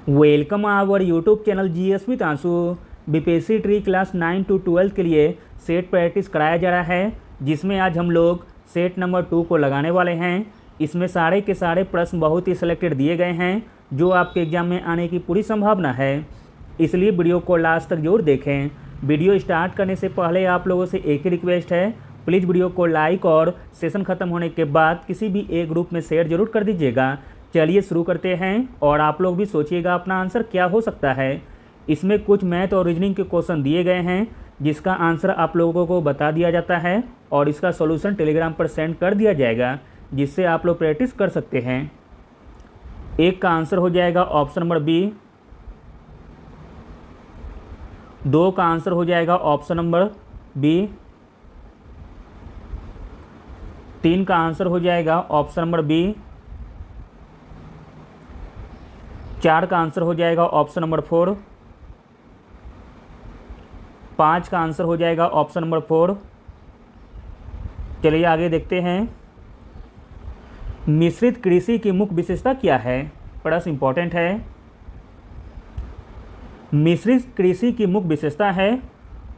Welcome our YouTube channel GS with आंसू। BPSC TRE class 9 to 12 के लिए set practice कराया जा रहा है, जिसमें आज हम लोग सेट नंबर 2 को लगाने वाले हैं। इसमें सारे के सारे प्रश्न बहुत ही सिलेक्टेड दिए गए हैं जो आपके एग्जाम में आने की पूरी संभावना है, इसलिए वीडियो को लास्ट तक जरूर देखें। वीडियो स्टार्ट करने से पहले आप लोगों से एक ही रिक्वेस्ट है, प्लीज़ वीडियो को लाइक और सेशन ख़त्म होने के बाद किसी भी एक ग्रुप में शेयर जरूर कर दीजिएगा। चलिए शुरू करते हैं और आप लोग भी सोचिएगा अपना आंसर क्या हो सकता है। इसमें कुछ मैथ और रीजनिंग के क्वेश्चन दिए गए हैं जिसका आंसर आप लोगों को बता दिया जाता है और इसका सॉल्यूशन टेलीग्राम पर सेंड कर दिया जाएगा, जिससे आप लोग प्रैक्टिस कर सकते हैं। एक का आंसर हो जाएगा ऑप्शन नंबर बी, 2 का आंसर हो जाएगा ऑप्शन नंबर बी, 3 का आंसर हो जाएगा ऑप्शन नंबर बी, 4 का आंसर हो जाएगा ऑप्शन नंबर 4, 5 का आंसर हो जाएगा ऑप्शन नंबर 4। चलिए आगे देखते हैं। मिश्रित कृषि की मुख्य विशेषता क्या है? प्रश्न इंपॉर्टेंट है। मिश्रित कृषि की मुख्य विशेषता है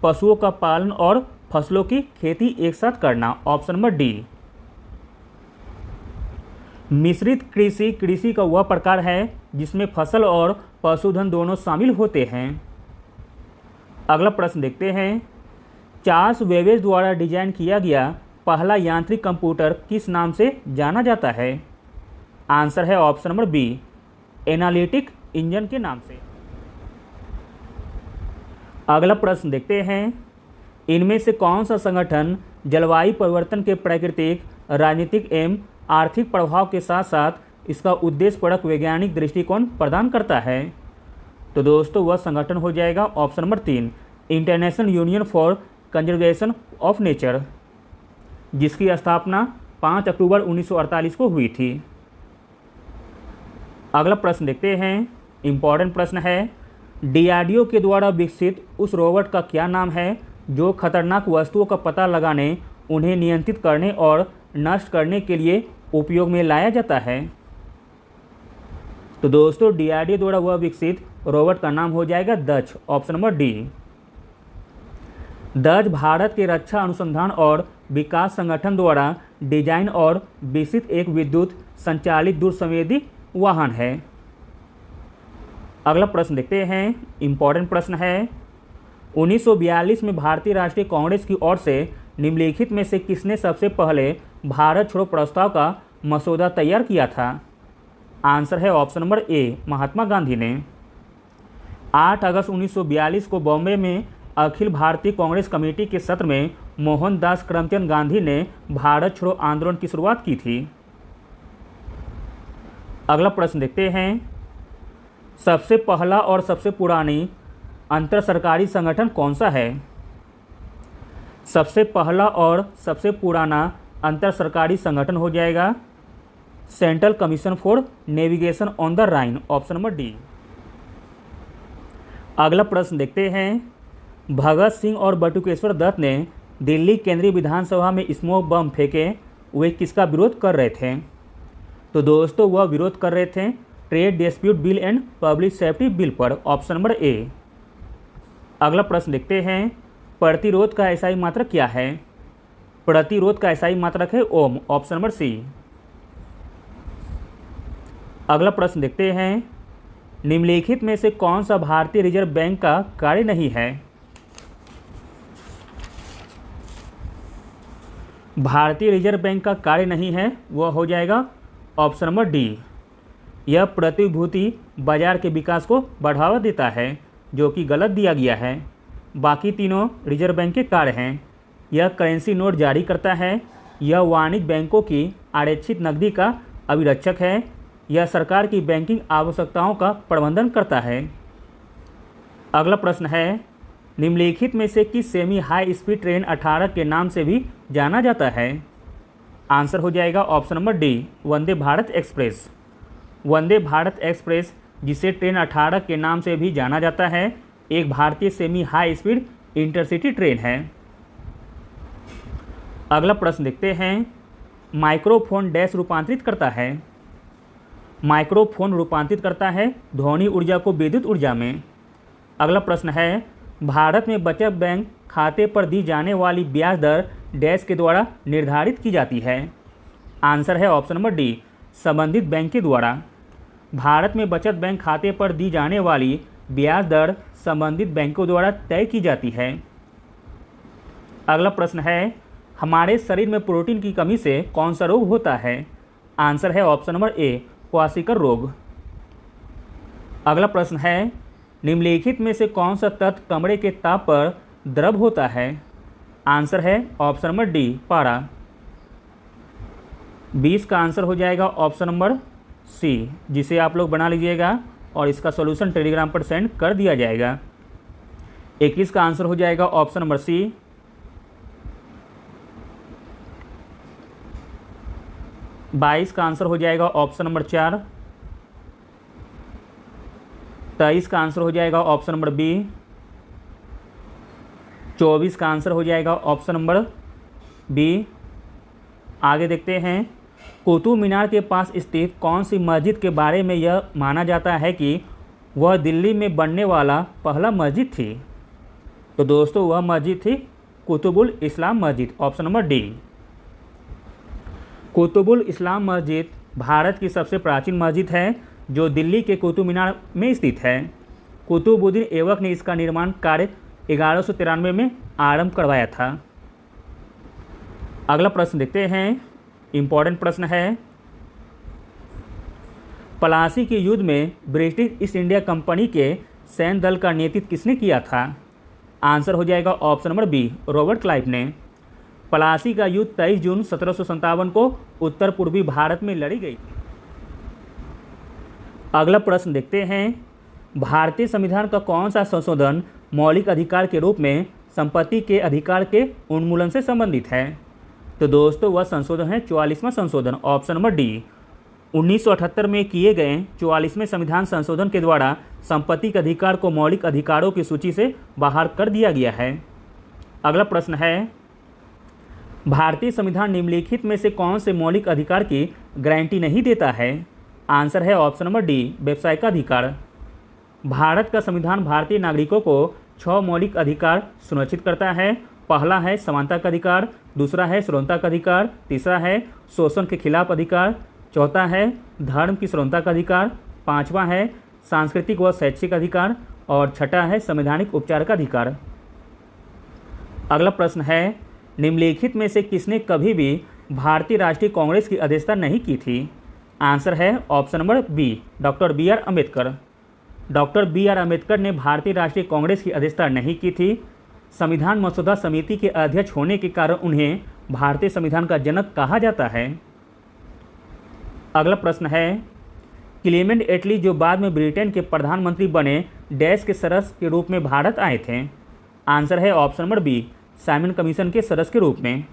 पशुओं का पालन और फसलों की खेती एक साथ करना, ऑप्शन नंबर डी। मिश्रित कृषि कृषि का वह प्रकार है जिसमें फसल और पशुधन दोनों शामिल होते हैं। अगला प्रश्न देखते हैं। चार्ल्स बेबेज द्वारा डिजाइन किया गया पहला यांत्रिक कंप्यूटर किस नाम से जाना जाता है? आंसर है option number B, analytic engine के नाम से। अगला प्रश्न देखते हैं। इनमें से कौन सा संगठन जलवायु परिवर्तन के प्राकृतिक, राजनीतिक एवं आर्थिक प्रभाव के साथ साथ इसका उद्देश्यपरक वैज्ञानिक दृष्टिकोण प्रदान करता है? तो दोस्तों वह संगठन हो जाएगा option number 3, international union for conservation of nature, जिसकी स्थापना 5 अक्टूबर 1948 को हुई थी। अगला प्रश्न देखते हैं। इम्पॉर्टेंट प्रश्न है। डीआरडीओ के द्वारा विकसित उस रोबोट का क्या नाम है जो खतरनाक वस्तुओं का पता लगाने, उन्हें नियंत्रित करने और नष्ट करने के लिए उपयोग में लाया जाता है? तो दोस्तों डीआरडीओ द्वारा वह विकसित रोबोट का नाम हो जाएगा दक्ष, ऑप्शन नंबर डी। दक्ष भारत के रक्षा अनुसंधान और विकास संगठन द्वारा डिजाइन और विकसित एक विद्युत संचालित दूरसंवेदी वाहन है। अगला प्रश्न देखते हैं। इम्पॉर्टेंट प्रश्न है। 1942 में भारतीय राष्ट्रीय कांग्रेस की ओर से निम्नलिखित में से किसने सबसे पहले भारत छोड़ो प्रस्ताव का मसौदा तैयार किया था? आंसर है option number A, Mahatma Gandhi ने। 8 अगस्त 1942 को बॉम्बे में अखिल भारतीय कांग्रेस कमेटी के सत्र में मोहनदास करमचंद गांधी ने भारत छोड़ो आंदोलन की शुरुआत की थी। अगला प्रश्न देखते हैं। सबसे पहला और सबसे पुरानी अंतर सरकारी संगठन कौन सा है? सबसे पहला और सबसे पुराना अंतर सरकारी संगठन हो जाएगा central commission for navigation on the Rhine, option number D. अगला प्रश्न देखते हैं। भगत सिंह और बटुकेश्वर दत्त ने दिल्ली केंद्रीय विधानसभा में स्मोक बम फेंके, वे किसका विरोध कर रहे थे? तो दोस्तों वह विरोध कर रहे थे trade dispute bill and public safety bill पर, ऑप्शन नंबर ए। अगला प्रश्न देखते हैं। प्रतिरोध का एसआई मात्रक क्या है? प्रतिरोध का एसआई मात्रक है ओम, ऑप्शन नंबर सी। अगला प्रश्न देखते हैं। निम्नलिखित में से कौन सा भारतीय रिजर्व बैंक का कार्य नहीं है? भारतीय रिजर्व बैंक का कार्य नहीं है, वह हो जाएगा ऑप्शन नंबर डी। यह प्रतिभूति बाजार के विकास को बढ़ावा देता है, जो कि गलत दिया गया है। बाकी तीनों रिजर्व बैंक के कार्य हैं। यह करेंसी नोट जारी करता है, यह वाणिज्य बैंकों की आरक्षित नकदी का अभिरक्षक है, यह सरकार की बैंकिंग आवश्यकताओं का प्रबंधन करता है। अगला प्रश्न है। निम्नलिखित में से किस सेमी हाई स्पीड ट्रेन 18 के नाम से भी जाना जाता है? आंसर हो जाएगा option number D, Vande Bharat express. Vande Bharat express, जिसे ट्रेन 18 के नाम से भी जाना जाता है, एक भारतीय semi high speed intercity train है। अगला प्रश्न देखते हैं। माइक्रोफोन डैश रूपांतरित करता है? माइक्रोफोन रूपांतरित करता है ध्वनि ऊर्जा को विद्युत ऊर्जा में। अगला प्रश्न है, भारत में बचत बैंक खाते पर दी जाने वाली ब्याज दर डैश के द्वारा निर्धारित की जाती है। आंसर है ऑप्शन नंबर डी, संबंधित बैंक के द्वारा। भारत में बचत बैंक खाते पर दी जाने वाली ब्याज दर संबंधित बैंकों द्वारा तय की जाती है। अगला प्रश्न है, हमारे शरीर में प्रोटीन की कमी से कौन सा रोग होता है। आंसर है ऑप्शन नंबर ए, क्वाशिकर रोग। अगला प्रश्न है, निम्नलिखित में से कौन सा तत्व कमरे के ताप पर द्रव होता है। आंसर है ऑप्शन नंबर डी, पारा। 20 का आंसर हो जाएगा ऑप्शन नंबर सी, जिसे आप लोग बना लीजिएगा और इसका सॉल्यूशन टेलीग्राम पर सेंड कर दिया जाएगा। 21 का आंसर हो जाएगा ऑप्शन नंबर सी। 22 का आंसर हो जाएगा ऑप्शन नंबर 4। 23 का आंसर हो जाएगा ऑप्शन नंबर बी। 24 का आंसर हो जाएगा ऑप्शन नंबर बी। आगे देखते हैं, कुतुब मीनार के पास स्थित कौन सी मस्जिद के बारे में यह माना जाता है कि वह दिल्ली में बनने वाला पहला मस्जिद थी। तो दोस्तों वह मस्जिद थी कुतुबुल इस्लाम मस्जिद, ऑप्शन नंबर डी। कुतुबुल इस्लाम मस्जिद भारत की सबसे प्राचीन मस्जिद है जो दिल्ली के कुतुब मीनार में स्थित है। कुतुबुद्दीन ऐबक ने इसका निर्माण कार्य 1193 में आरंभ करवाया था। अगला प्रश्न देखते हैं, इम्पॉर्टेंट प्रश्न है, प्लासी के युद्ध में ब्रिटिश ईस्ट इंडिया कंपनी के सैन्य दल का नेतृत्व किसने किया था। आंसर हो जाएगा option number B, Robert Clive ने। प्लासी का युद्ध 23 जून 1757 को उत्तर पूर्वी भारत में लड़ी गई। अगला प्रश्न देखते हैं, भारतीय संविधान का कौन सा संशोधन मौलिक अधिकार के रूप में संपत्ति के अधिकार के उन्मूलन से संबंधित है। तो दोस्तों वह संशोधन है 44वां संशोधन, ऑप्शन नंबर डी। 1978 में किए गए 44वें संविधान संशोधन के द्वारा संपत्ति के अधिकार को मौलिक अधिकारों की सूची से बाहर कर दिया गया है। अगला प्रश्न है, भारतीय संविधान निम्नलिखित में से कौन से मौलिक अधिकार की गारंटी नहीं देता है। आंसर है ऑप्शन नंबर डी, व्यवसाय का अधिकार। भारत का संविधान भारतीय नागरिकों को 6 मौलिक अधिकार सुनिश्चित करता है। पहला है समानता का अधिकार, दूसरा है श्रोणता का अधिकार, तीसरा है शोषण के खिलाफ अधिकार, चौथा है धर्म की श्रोणता का अधिकार, पांचवा है सांस्कृतिक व शैक्षिक अधिकार और छठा है संवैधानिक उपचार का अधिकार। अगला प्रश्न है, निम्नलिखित में से किसने कभी भी भारतीय राष्ट्रीय कांग्रेस की अध्यक्षता नहीं की थी। आंसर है option number B, doctor B R Ambedkar. Doctor B R Ambedkar ने भारतीय राष्ट्रीय कांग्रेस की अध्यक्षता नहीं की थी। संविधान मसौदा समिति के अध्यक्ष होने के कारण उन्हें भारतीय संविधान का जनक कहा जाता है। अगला प्रश्न है, क्लेमेंट एटली जो बाद में ब्रिटेन के प्रधानमंत्री बने डैश के सदस्य के रूप में भारत आए थे। आंसर है option number B, Simon commission के सदस्य के रूप में।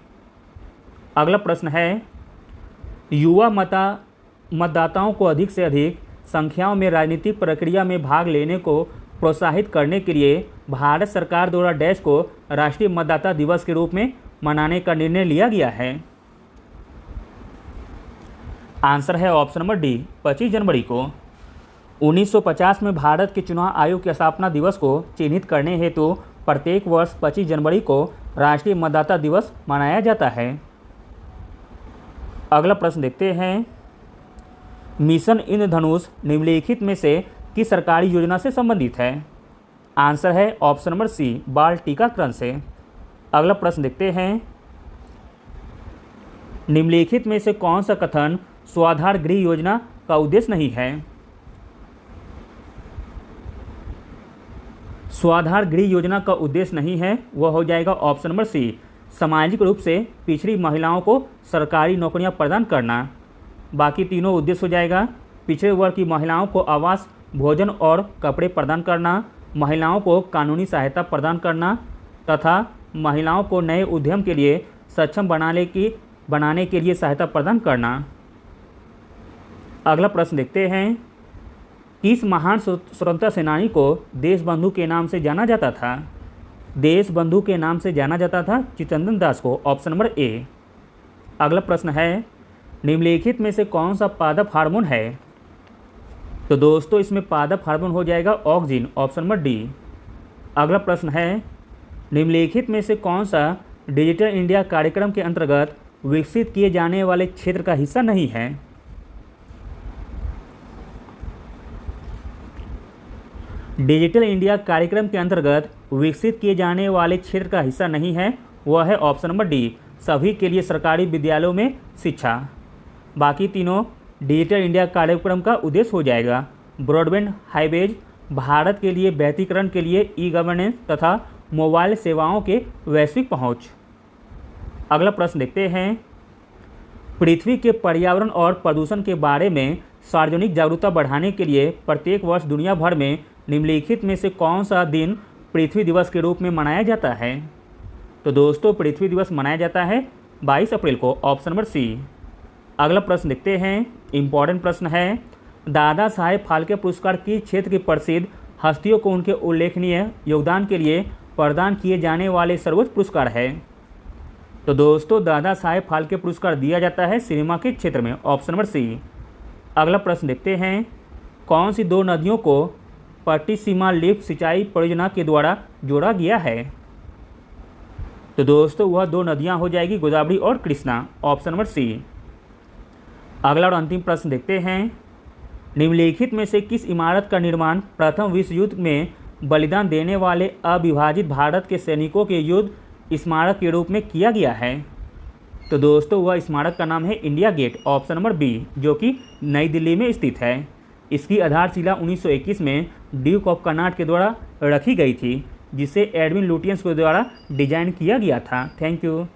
अगला प्रश्न है, युवा मतदाताओं को अधिक से अधिक संख्याओं में राजनीतिक प्रक्रिया में भाग लेने को प्रोत्साहित करने के लिए भारत सरकार द्वारा डैश को राष्ट्रीय मतदाता दिवस के रूप में मनाने का निर्णय लिया गया है। आंसर है ऑप्शन नंबर डी, 25 जनवरी को। 1950 में भारत के चुनाव आयोग के स्थापना दिवस को चिन्हित करने हेतु प्रत्येक वर्ष 25 जनवरी को राष्ट्रीय मतदाता दिवस मनाया जाता है। अगला प्रश्न देखते हैं, मिशन इंद्रधनुष निम्नलिखित में से किस सरकारी योजना से संबंधित है। आंसर है ऑप्शन नंबर सी, बाल टीकाकरण से। अगला प्रश्न देखते हैं, निम्नलिखित में से कौन सा कथन स्वाधार गृह योजना का उद्देश्य नहीं है। स्वाधार गृह योजना का उद्देश्य नहीं है, वह हो जाएगा ऑप्शन नंबर सी, सामाजिक रूप से पिछड़ी महिलाओं को सरकारी नौकरियां प्रदान करना। बाकी तीनों उद्देश्य हो जाएगा, पिछड़े वर्ग की महिलाओं को आवास, भोजन और कपड़े प्रदान करना, महिलाओं को कानूनी सहायता प्रदान करना तथा महिलाओं को नए उद्यम के लिए सक्षम बनाने के लिए सहायता प्रदान करना। अगला प्रश्न देखते हैं, किस महान स्वतंत्रता सेनानी को देशबंधु के नाम से जाना जाता था। देशबंधु के नाम से जाना जाता था चित्तरंजन दास को, ऑप्शन नंबर ए। अगला प्रश्न है, निम्नलिखित में से कौन सा पादप हार्मोन है। तो दोस्तों इसमें पादप हार्मोन हो जाएगा ऑक्सिन, ऑप्शन नंबर डी। अगला प्रश्न है, निम्नलिखित में से कौन सा डिजिटल इंडिया कार्यक्रम के अंतर्गत विकसित किए जाने वाले क्षेत्र का हिस्सा नहीं है? डिजिटल इंडिया कार्यक्रम के अंतर्गत विकसित किए जाने वाले क्षेत्र का हिस्सा नहीं है, वह है ऑप्शन नंबर डी, सभी के लिए सरकारी विद्यालयों में शिक्षा। बाकी तीनों डिजिटल इंडिया कार्यक्रम का उद्देश्य हो जाएगा ब्रॉडबैंड हाईवेज, भारत के लिए वैश्वीकरण के लिए ई गवर्नेंस तथा मोबाइल सेवाओं के वैश्विक पहुंच। अगला प्रश्न देखते हैं, पृथ्वी के पर्यावरण और प्रदूषण के बारे में सार्वजनिक जागरूकता बढ़ाने के लिए प्रत्येक वर्ष दुनिया भर में निम्नलिखित में से कौन सा दिन पृथ्वी दिवस के रूप में मनाया जाता है? तो दोस्तों पृथ्वी दिवस मनाया जाता है 22 अप्रैल को, ऑप्शन नंबर सी। अगला प्रश्न देखते हैं, इंपॉर्टेंट प्रश्न है, दादा साहेब फाल्के पुरस्कार किस क्षेत्र की प्रसिद्ध हस्तियों को उनके उल्लेखनीय योगदान के लिए प्रदान किए जाने वाले सर्वोच्च पुरस्कार है? तो दोस्तों दादा साहेब फाल्के पुरस्कार दिया जाता है सिनेमा के क्षेत्र में, ऑप्शन नंबर सी। अगला प्रश्न देखते हैं, कौन सी दो नदियों को पट्टिसीमा लिफ्ट सिंचाई परियोजना के द्वारा जोड़ा गया है? तो दोस्तों वह दो नदियां हो जाएगी गोदावरी और कृष्णा, ऑप्शन नंबर सी। अगला और अंतिम प्रश्न देखते हैं, निम्नलिखित में से किस इमारत का निर्माण प्रथम विश्व युद्ध में बलिदान देने वाले अविभाजित भारत के सैनिकों के युद्ध स्मारक के रूप में किया गया है? तो दोस्तों वह स्मारक का नाम है India gate, option number B, जो कि नई दिल्ली में स्थित है। इसकी आधारशिला 1921 में ड्यूक ऑफ कर्नाट के द्वारा रखी गई थी, जिसे एडविन लुटियंस के द्वारा डिजाइन किया गया था। Thank you.